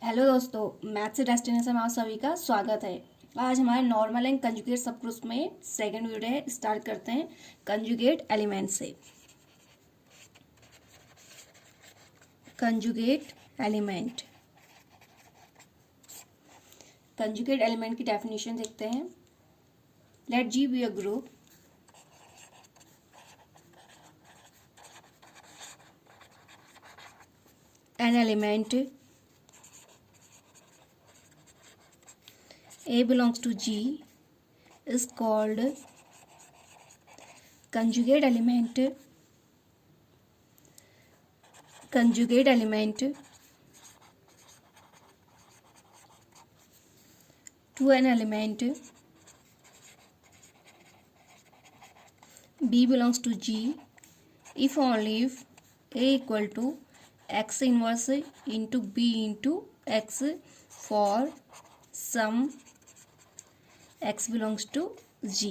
Hello दोस्तों, math से destination में आप सभी का स्वागत है। आज हमारे नॉर्मल एंड कंजुगेट सब ग्रुप में सेकंड वीडियो है। स्टार्ट करते हैं कंजुगेट एलिमेंट से। कंजुगेट एलिमेंट कंजुगेट एलिमेंट की डेफिनेशन देखते हैं। Let G be a group an element A belongs to G is called conjugate element. Conjugate element to an element B belongs to G if only if A equal to x inverse into B into x for some x belongs to G।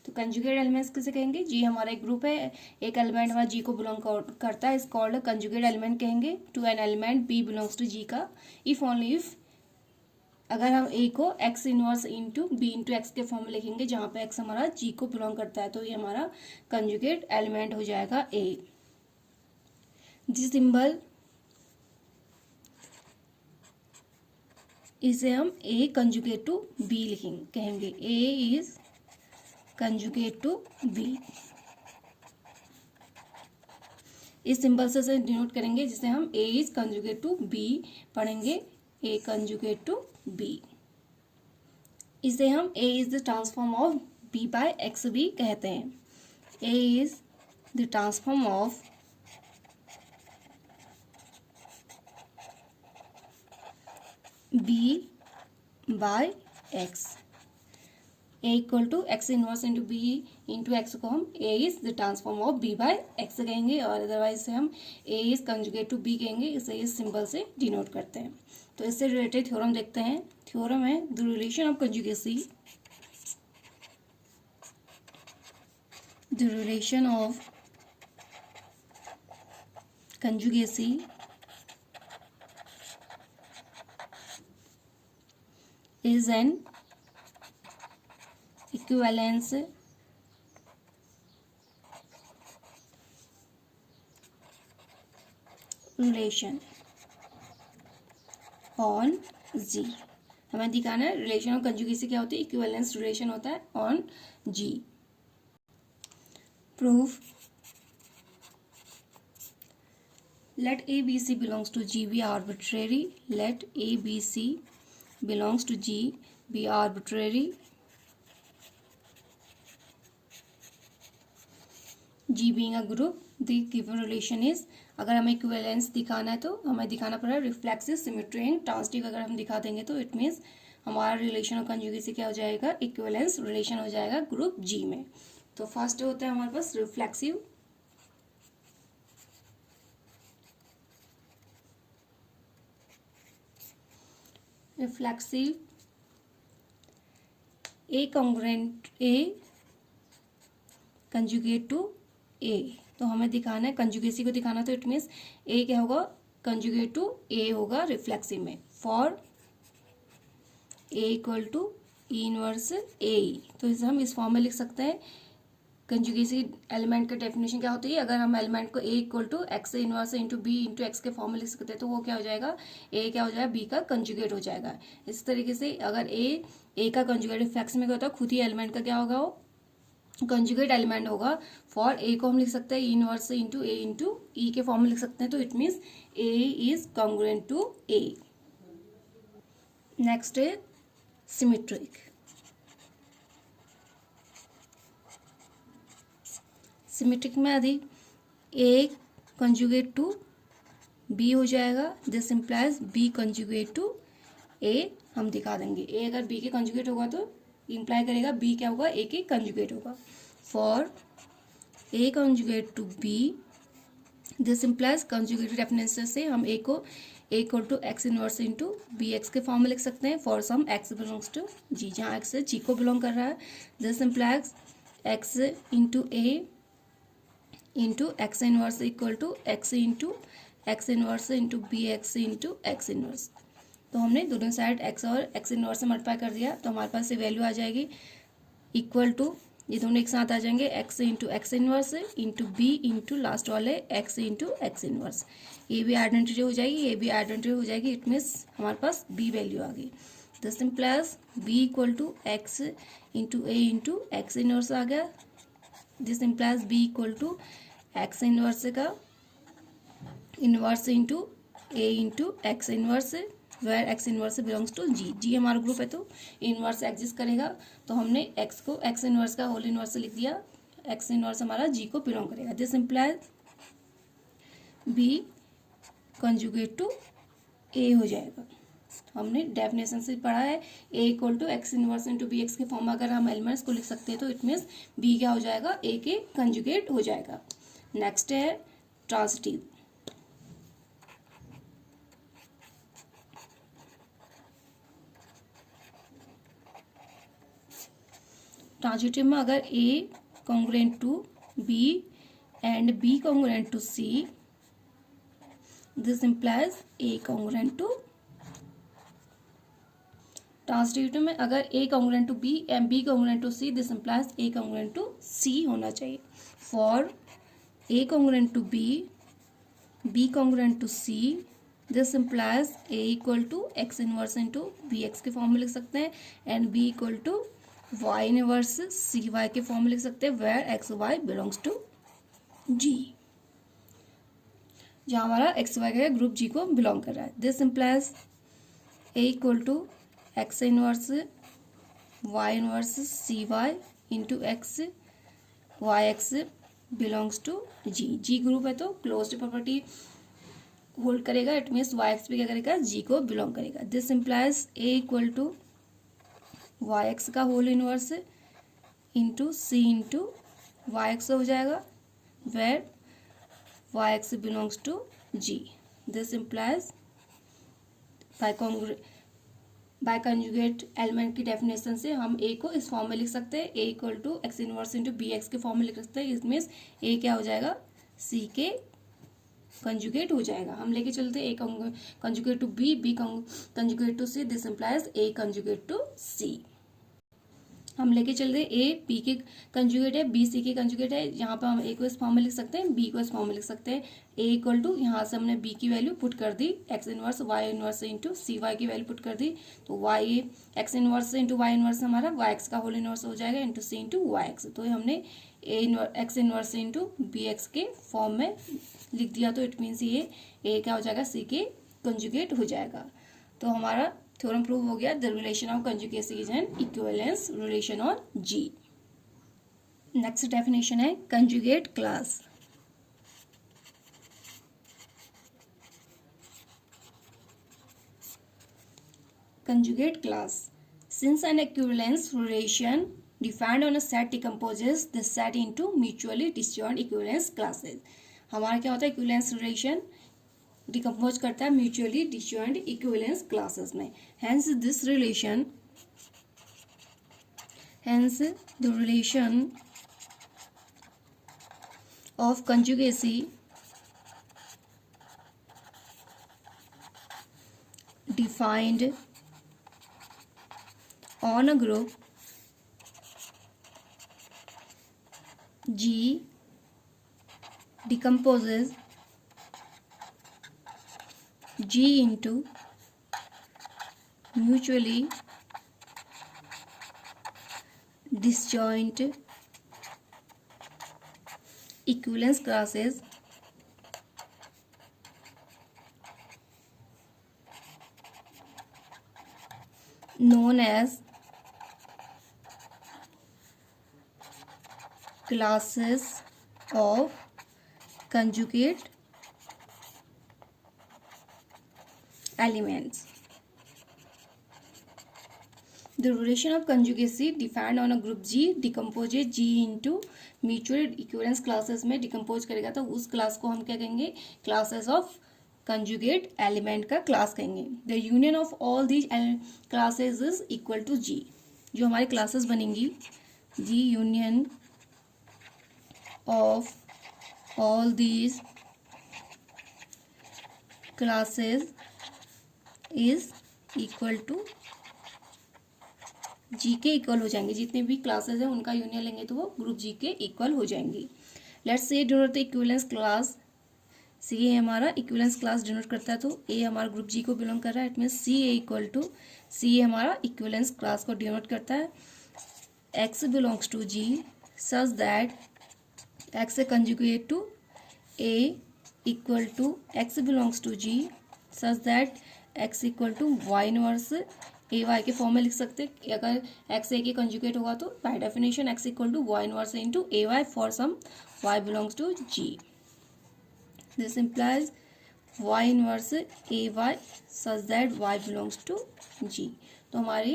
तो conjugate elements किसे कहेंगे? जी हमारा एक group है, एक element हमारा G को belong करता है, इस कॉल्ड कंजुगेट एलिमेंट कहेंगे to an element B belongs to G का इफ ओनली इफ अगर हम ए को X inverse into B into X के फॉर्म में लिखेंगे जहाँ पे एक्स हमारा जी को बिलोंग करता है, तो ये हमारा कंजुगेट एलिमेंट हो जाएगा ए। जी सिंबल इसे हम ए कंजुगेट टू बी लिखेंगे, कहेंगे A is conjugate to B. इस सिंबल से डिनोट करेंगे जिसे हम A is conjugate to B पढ़ेंगे, ए कंजुगेट टू बी। इसे हम A is the transform of B by X भी कहते हैं। A is the transform of B by X. A equal to x inverse into B into X को हम A is the transform of B by X कहेंगे, और otherwise से हम A is conjugate to B कहेंगे। इसे इस symbol से डिनोट करते हैं। तो इससे रिलेटेड थ्योरम देखते हैं। थ्योरम है the relation of conjugacy, the relation of conjugacy is an equivalence relation on G। हमें दिखाना है रिलेशन ऑफ कंजुगेसी क्या होती है, इक्विवेलेंस रिलेशन होता है on G। Proof let ABC belongs to G be arbitrary, let ABC belongs to G be arbitrary, G being a group, the given relation is, अगर हमें इक्विवेलेंस दिखाना है तो हमें दिखाना पड़ेगा रिफ्लेक्सिव, सिमेट्री एंड ट्रांजिटिव। अगर हम दिखा देंगे तो इट मीन्स हमारा रिलेशन ऑफ कंजुगेसी क्या हो जाएगा, इक्विवेलेंस रिलेशन हो जाएगा ग्रुप जी में। तो फर्स्ट होता है हमारे पास reflexive. Reflexive A congruent A conjugate to A. तो हमें दिखाना है कंजुगेसी को दिखाना, तो इट मीन्स ए क्या होगा, कंजुगेट टू ए होगा रिफ्लेक्सिव में। For A equal to E inverse A, तो इसे हम इस फॉर्म में लिख सकते हैं। कंजुगेसी एलिमेंट का डेफिनेशन क्या होती है, अगर हम एलिमेंट को A equal to x inverse into B into X के फॉर्म में लिख सकते हैं, तो वो क्या हो जाएगा, ए क्या हो जाएगा, बी का कंजुगेट हो जाएगा। इस तरीके से अगर ए का कंजुगेट रिफ्लेक्सिव में क्या होता है, खुद ही एलिमेंट का क्या होगा, वो कंजुगेट एलिमेंट होगा। फॉर ए को हम लिख सकते हैं इनवर्स इंटू ए इंटू ई के फॉर्म में लिख सकते हैं, तो it means A is congruent to A. Next है सिमेट्रिक। सिमेट्रिक में यदि ए कंजुगेट टू बी हो जाएगा, this implies B conjugate to A हम दिखा देंगे। ए अगर बी के कंजुगेट होगा तो इम्प्लाई करेगा बी क्या होगा, ए के कंजुगेट होगा। For A conjugate to B, this implies conjugate definition से हम ए को A equal to x inverse into B x के फॉर्म में लिख सकते हैं। For some X belongs to G, जहाँ एक्स जी को बिलोंग कर रहा है, this implies X into A into x inverse equal to X into x inverse into B X into x inverse. तो हमने दोनों साइड एक्स और x inverse से मल्टीप्लाई कर दिया, तो हमारे पास ये वैल्यू आ जाएगी इक्वल टू, ये दोनों एक साथ आ जाएंगे, x into x inverse into B into last वाले एक्स इंटू एक्स इनवर्स। ये भी आइडेंटिटी हो जाएगी, ये भी आइडेंटिटी हो जाएगी। इट मीन्स हमारे पास बी वैल्यू आ गई। This implies B equal to X into A into x inverse आ गया। This implies B equal to x inverse का inverse into A into x inverse, where X inverse belongs to G. G हमारा group है तो inverse exist करेगा, तो हमने X को एक्स इनवर्स का होल इनवर्स लिख दिया। एक्स इनवर्स हमारा जी को बिलोंग करेगा। This implies B conjugate to A हो जाएगा। हमने डेफिनेशन से पढ़ा है A equal to x inverse into B x के फॉर्म में अगर हम एलिमेंट्स को लिख सकते हैं तो इट मीन्स बी क्या हो जाएगा, ए के कंजुगेट हो जाएगा। नेक्स्ट है ट्रांसिटिव। ट्रांजिटिव में अगर A congruent to B and B congruent to C, this implies A congruent to. Transitive में अगर A congruent to B and B congruent to C, this implies A congruent to C होना चाहिए। For A congruent to B, B congruent to C, this implies A equal to x inverse into B x के form में लिख सकते हैं, and B equal to Y inverse C Y के form में लिख सकते हैं, where X Y belongs to G, जहाँ हमारा एक्स वाई का ग्रुप जी को बिलोंग कर रहा है। This implies A equal to x inverse Y inverse C Y into X Y x belongs to G. G group है तो closed property hold करेगा, इट मीन्स वाई एक्स भी क्या करेगा, जी को बिलोंग करेगा। This implies A equal to Y x का whole inverse into सी into y x हो जाएगा, where y x belongs to G. This implies by conjugate element की डेफिनेशन से हम ए को इस फॉर्म में लिख सकते हैं, A equal to x inverse into B x के फॉर्म में लिख सकते हैं। इट मीन्स ए क्या हो जाएगा, सी के कंजुगेट हो जाएगा। हम लेके चलते A conjugate to B, B conjugate to C, this implies A conjugate to C. हम लेके चल रहे ए बी के कंजुगेट है, बी सी के कंजुगेट है। यहाँ पर हम ए को इस फॉर्म में लिख सकते हैं, बी को इस फॉर्म में लिख सकते हैं। ए इक्वल टू, यहाँ से हमने बी की वैल्यू पुट कर दी, x inverse Y inverse into C y की वैल्यू पुट कर दी, तो y x inverse into y inverse हमारा वाई एक्स का होल इनवर्स हो जाएगा इंटू सी इंटू वाई एक्स। तो हमने A x inverse into B x के फॉर्म में लिख दिया, तो इट मीन्स ये ए क्या हो जाएगा, सी के कंजुगेट हो जाएगा। तो हमारा थ्योरम प्रूव हो गया, the relation of conjugacy is an equivalence relation on G. Next definition है conjugate class. Conjugate class, since an equivalence relation defined on a set decomposes the set into mutually disjoint equivalence classes। हमारा क्या होता है, equivalence relation decompose करता है mutually disjoint equivalence classes में। Hence this relation, hence the relation of conjugacy defined on a group G decomposes G into mutually disjoint equivalence classes known as classes of conjugate elements। The relation of conjugacy defined on a group G decomposes G into mutual equivalence classes में decompose करेगा, तो उस class को हम क्या कहेंगे, classes of conjugate element का class कहेंगे। The union of all these classes is equal to G. जो हमारी क्लासेस बनेंगी, G union of all these classes is equal to G के इक्वल हो जाएंगे। जितने भी क्लासेस हैं उनका यूनियन लेंगे तो वो ग्रुप जी के इक्वल हो जाएंगी। Let's say denote the equivalence class. C A हमारा इक्विवेलेंस क्लास डिनोट करता है, तो ए हमारा ग्रुप जी को बिलोंग कर रहा है। It mean C A equal to, C A हमारा इक्विवेलेंस क्लास को डिनोट करता है। X belongs to G such that x conjugate to A equal to x belongs to G such that x equal to Y inverse A y के form में लिख सकते हैं। अगर एक्स ए के कंजुगेट होगा तो by definition x equal to Y inverse into a y for some y belongs to G. This implies y inverse A y such that y belongs to g। तो हमारी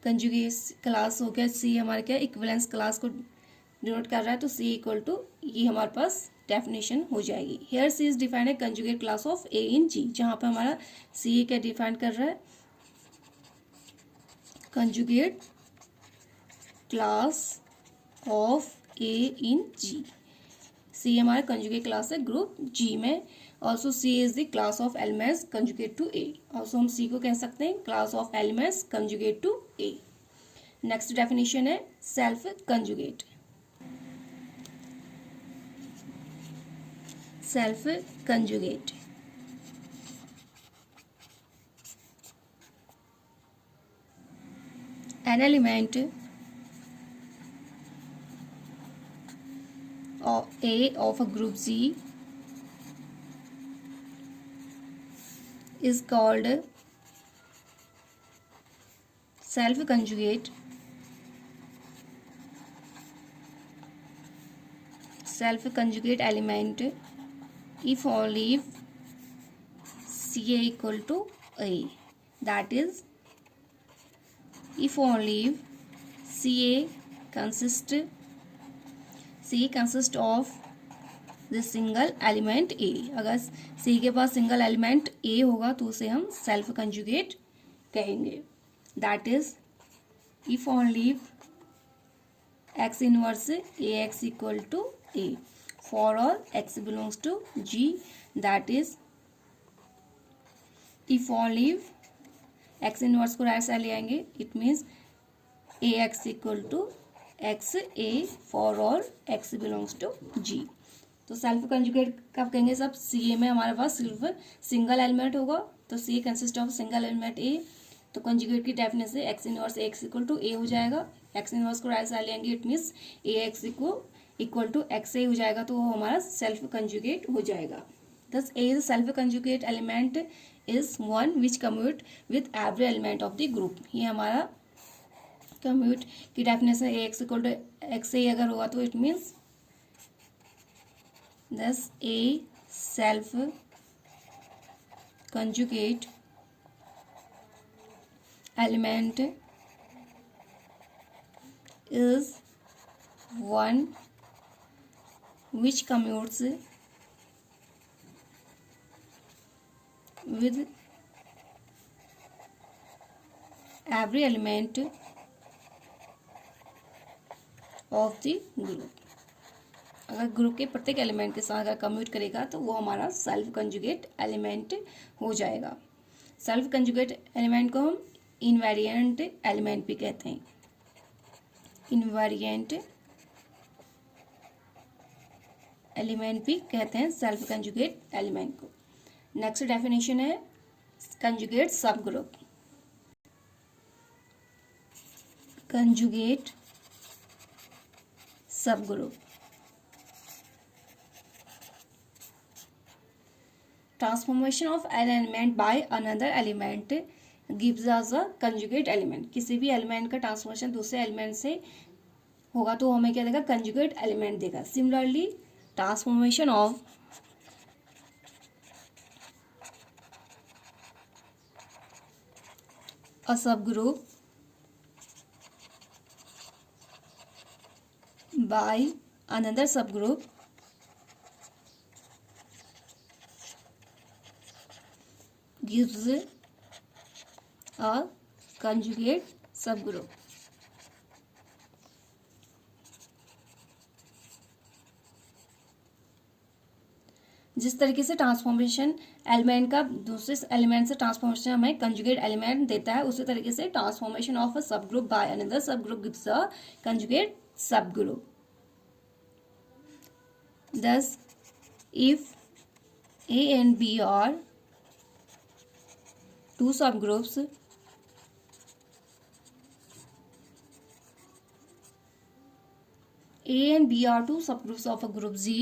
कंजुगेट क्लास हो गया सी, हमारे क्या equivalence class को denote कर रहा है, तो सी इक्वल टू ये हमारे पास डेफिनेशन हो जाएगी। Here C is defined a conjugate class of A in G, जहाँ पे हमारा सी क्या डिफाइन कर रहा है, conjugate class of A in G. C हमारा कंजुगेट क्लास है ग्रुप जी में। Also C is the class of elements conjugate to A. Also हम सी को कह सकते हैं class of elements conjugate to A. Next definition है self conjugate. Self conjugate an element A of a group Z is called self conjugate element if only if CA equal to A, that is if only if CA consists of the single element A। अगर C के पास single element A होगा तो उसे हम self conjugate कहेंगे। That is if only x inverse A x equal to A for all x belongs to G। That is if only x inverse को right side ले आएंगे, it means A x equal to x A for all x belongs to G. तो self conjugate कब कहेंगे, सब सी ए में हमारे पास सिर्फ सिंगल एलिमेंट होगा, तो C A consist of single element A. तो कंजुगेट की डेफिनेशन से x inverse A x equal to A हो जाएगा। एक्स इनवर्स को राइट साइड लेंगे, it means A x equal to x A हो जाएगा, तो वो हमारा सेल्फ कंजुगेट हो जाएगा। Thus A is self conjugate element is one which commute with every element of the group. ये हमारा कम्यूट की definition A x equal to x A अगर हुआ तो it means thus a self conjugate element is one which commutes with every element of the group। अगर group के प्रत्येक element के साथ अगर कम्यूट करेगा तो वो हमारा सेल्फ कंजुगेट एलिमेंट हो जाएगा। सेल्फ कंजुगेट एलिमेंट को हम इनवेरिएंट एलिमेंट भी कहते हैं। इनवेरिएंट एलिमेंट भी कहते हैं सेल्फ कंजुगेट एलिमेंट को। नेक्स्ट डेफिनेशन है कंजुगेट सब ग्रुप। कंजुगेट सब group transformation of an element by another element gives us a conjugate element. किसी भी एलिमेंट का ट्रांसफॉर्मेशन दूसरे एलिमेंट से होगा तो हमें क्या देगा, कंजुगेट एलिमेंट देगा। सिमिलरली ट्रांसफॉर्मेशन ऑफ अ सब ग्रुप बाय अनदर सब group gives a conjugate subgroup। जिस तरीके से ट्रांसफॉर्मेशन एलिमेंट का दूसरे एलिमेंट से ट्रांसफॉर्मेशन हमें कंजुगेट एलिमेंट देता है, उसी तरीके से ट्रांसफॉर्मेशन ऑफ अ सब ग्रुप बाय अनदर सब ग्रुप गिव्स अ कंजुगेट सब group. Thus, if A and B are two subgroups, A and B are two subgroups of a group Z,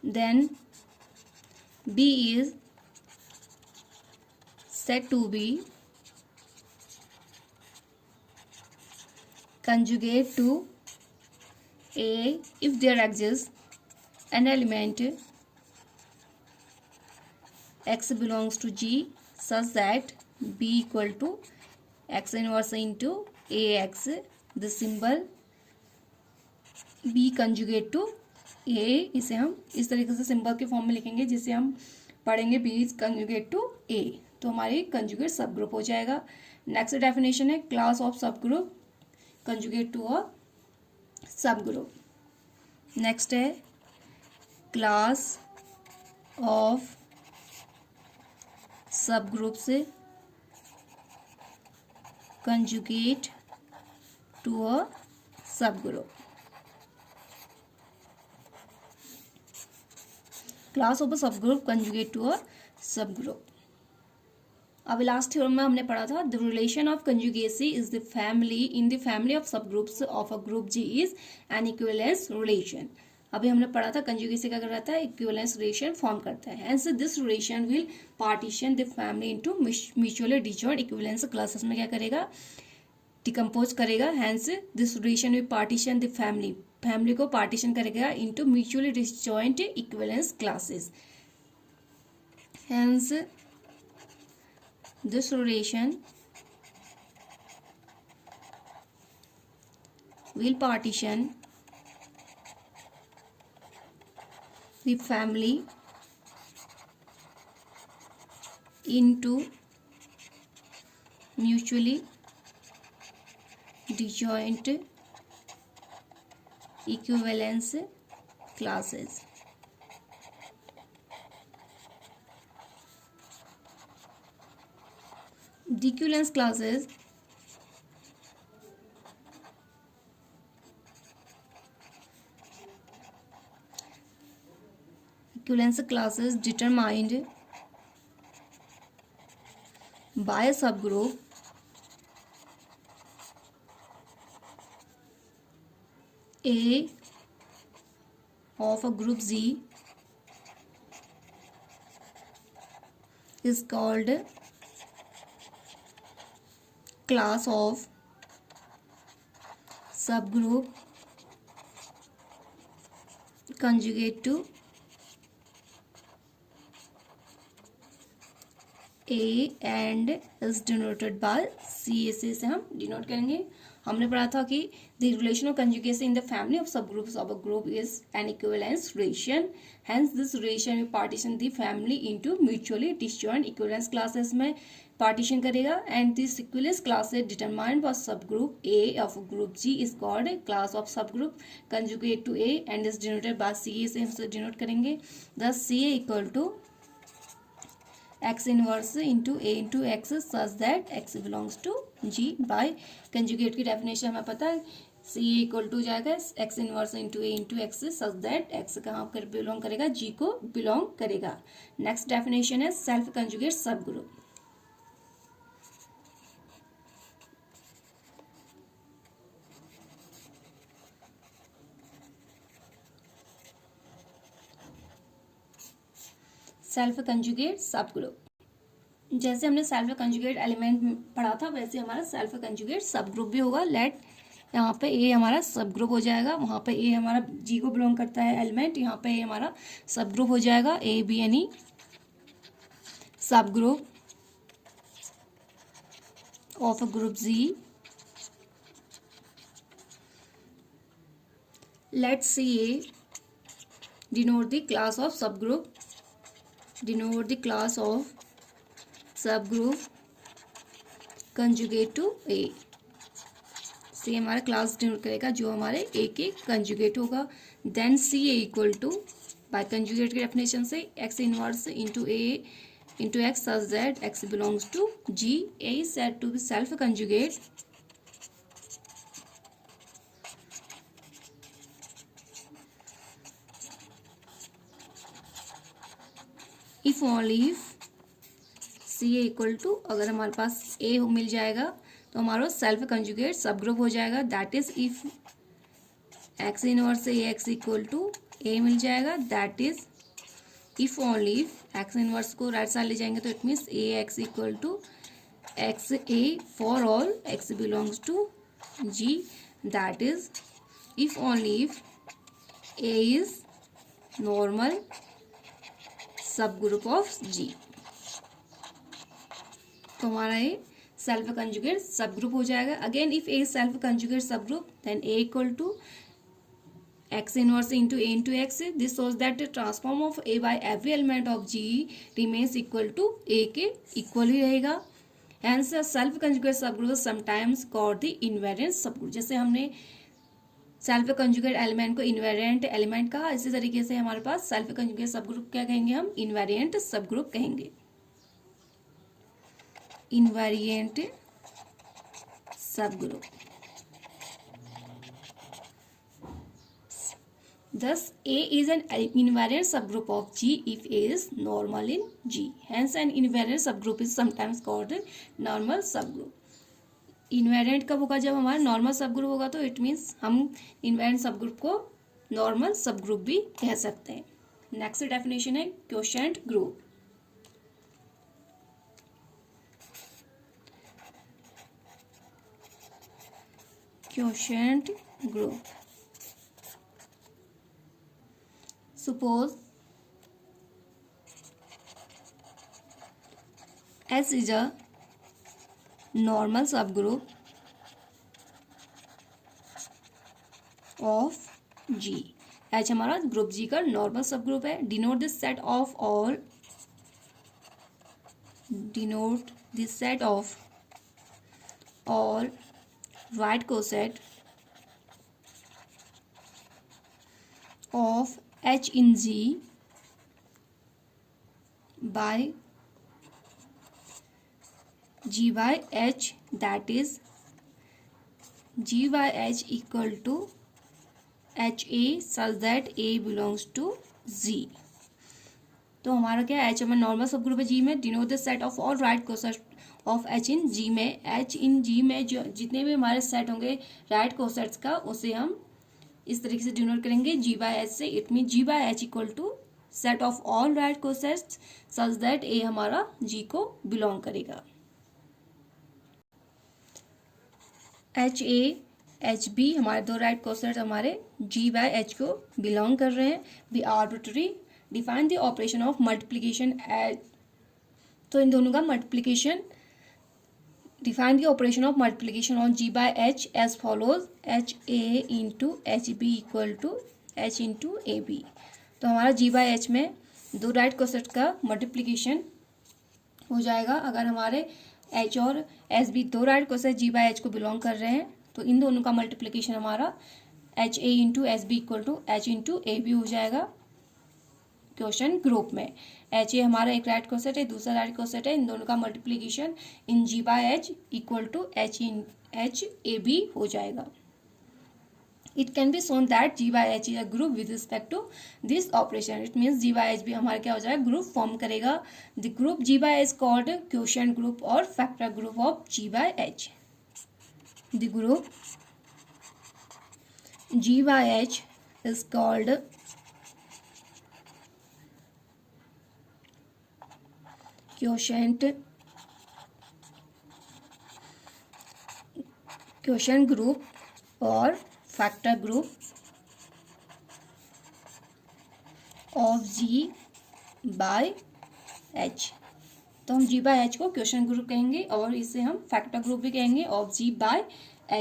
then B is said to be conjugate to A if there exists an element X belongs to G such that B equal to X inverse into AX. The symbol B conjugate to A, इसे हम इस तरीके से symbol के form में लिखेंगे जिसे हम पढ़ेंगे B is conjugate to A, तो हमारी कंजुगेट सब ग्रुप हो जाएगा. नेक्स्ट डेफिनेशन है क्लास ऑफ सब ग्रुप कंजुगेट टू अ सब ग्रुप. नेक्स्ट है क्लास ऑफ सब ग्रुप से कंजुगेट टू अ सब ग्रुप. क्लास ऑफ अ सब ग्रुप कंजुगेट टू अ सब ग्रुप. अभी लास्ट थ्योरम में हमने पढ़ा था the relation of conjugacy is the family in the family of subgroups of a group G is an equivalence relation. अभी हमने पढ़ा था कंजुगेसी का रहता है इक्विवेलेंस रिलेशन फॉर्म करता है. Hence this relation will partition the family into mutually disjoint equivalence classes में क्या करेगा डिकम्पोज करेगा. Hence this relation will partition the family को पार्टीशन करेगा into mutually disjoint equivalence classes. Hence this relation will partition the family into mutually disjoint equivalence classes. Equivalence classes determined by a subgroup A of a group Z is called class of subgroup conjugate to A and is denoted by C. से हम denote करेंगे. हमने पढ़ा था कि the relation of conjugacy in the family of subgroups of a group is an equivalence relation. Hence this relation will partition the family into mutually disjoint equivalence classes में partition करेगा. And this equivalence class is determined by subgroup A of group G is called class of subgroup conjugate to A and is denoted by C. से हम denote करेंगे. Thus C equal to x inverse into A into x such that x belongs to G. by conjugate की definition हमें पता है C equal to जाएगा x inverse into A into x such that x कहाँ कर belong करेगा G को belong करेगा. नेक्स्ट डेफिनेशन है सेल्फ कंजुगेट सब ग्रुप. सेल्फ कंजुगेट सब ग्रुप, जैसे हमने सेल्फ कंजुगेट एलिमेंट पढ़ा था वैसे हमारा सेल्फ कंजुगेट सब ग्रुप भी होगा. लेट यहाँ पे ए हमारा सब ग्रुप हो जाएगा, वहाँ पे ए हमारा जी को बिलोंग करता है एलिमेंट, यहाँ पे ए हमारा सब ग्रुप हो जाएगा. A B any subgroup of a group G. Let C A denote the class of subgroup, denote the class of subgroup conjugate to A C हमारा class denote करेगा जो हमारे ए के conjugate होगा। Then C A equal to, by conjugate के definition से, x inverse into A into x such that x belongs to G. A is said to be self conjugate if only if C A equal to, अगर हमारे पास ए मिल जाएगा तो हमारा self conjugate सब group हो जाएगा। That is if x inverse A x equal to A मिल जाएगा। That is if only if x inverse को राइट साइड ले जाएंगे तो it means A x equal to x A for all x belongs to G. That is if only if A is normal subgroup of G. तो हमारा ये self conjugate सब group हो जाएगा। Again if A self conjugate सब group then A equal to x inverse into A into x. This shows that transform of A by every element of G remains equal to A के equal ही रहेगा। Hence self conjugate सब group sometimes called the invariant subgroup. जैसे हमने self conjugate element को invariant element कहा, इसी तरीके से हमारे पास सेल्फ कंजुगेट सब ग्रुप क्या कहेंगे हम, इनवेरिएंट सब ग्रुप कहेंगे। Invariant subgroup. Thus, A is an invariant subgroup of G if A is normal in G. Hence, an invariant subgroup is sometimes called a normal subgroup. Invariant कब होगा, जब हमारा normal subgroup होगा, तो it means हम invariant subgroup को normal subgroup भी कह सकते हैं। Next definition है quotient group. Quotient group. Suppose S is a normal subgroup of G. H हमारा ग्रुप G का नॉर्मल सबग्रुप है। Denote this set of all, denote this set of all right coset of H in G by G by H, that is G by H equal to HA such that A belongs to Z. तो हमारा क्या है, H हमारा normal सब group है G में। Denote the set of all right coset of H in G में। H इन G में जो जितने भी हमारे सेट होंगे राइट कोसेट्स का, उसे हम इस तरीके से डिनोट करेंगे G by H से। It mean G by H equal to set of all right cosets such that A हमारा G को बिलोंग करेगा। H A H B हमारे दो राइट कोसेट्स हमारे G by H को बिलोंग कर रहे हैं। Be arbitrary define the operation of multiplication as, तो इन दोनों का multiplication, define the operation of multiplication on G by H as follows H A into H B equal to H into A B. तो हमारा G by H में दो right coset का multiplication हो जाएगा। अगर हमारे H और एस बी दो right coset G by H को बिलोंग कर रहे हैं तो इन दोनों का मल्टीप्लीकेशन हमारा H A into S B equal to H into A B हो जाएगा क्वेश्चन ग्रुप में। एच ए हमारा एक राइट कोसेट है, दूसरा राइट कोसेट है, इन दोनों का multiplication in G by H equal to H in H A B हो जाएगा। It can be shown that G by H is a group with respect to this operation. It means G by H भी हमारा क्या हो जाएगा, group form करेगा। The group G by H called quotient group और factor group of G by H। The group G by H is called quotient group और factor group of G by H। तो हम G by H को quotient group कहेंगे और इसे हम factor group भी कहेंगे ऑफ G by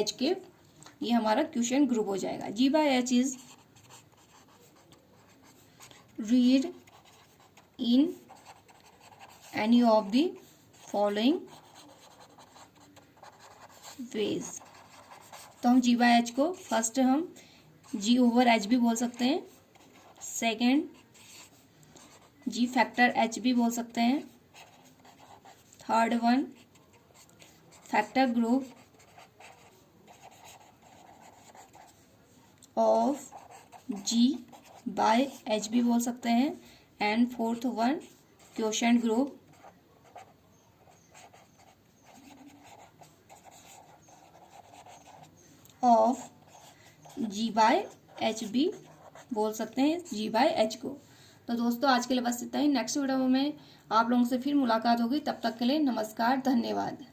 H के। ये हमारा क्वोशिएंट ग्रुप हो जाएगा। G by H is read in any of the following ways। तो हम जी बाय एच को फर्स्ट हम जी ओवर एच भी बोल सकते हैं, सेकेंड जी फैक्टर एच भी बोल सकते हैं, third one factor group of G by H भी बोल सकते हैं, and fourth one quotient group of G by H भी बोल सकते हैं, जी बाय एच को। तो दोस्तों आज के लिए बस इतना ही। नेक्स्ट वीडियो में आप लोगों से फिर मुलाकात होगी, तब तक के लिए नमस्कार, धन्यवाद।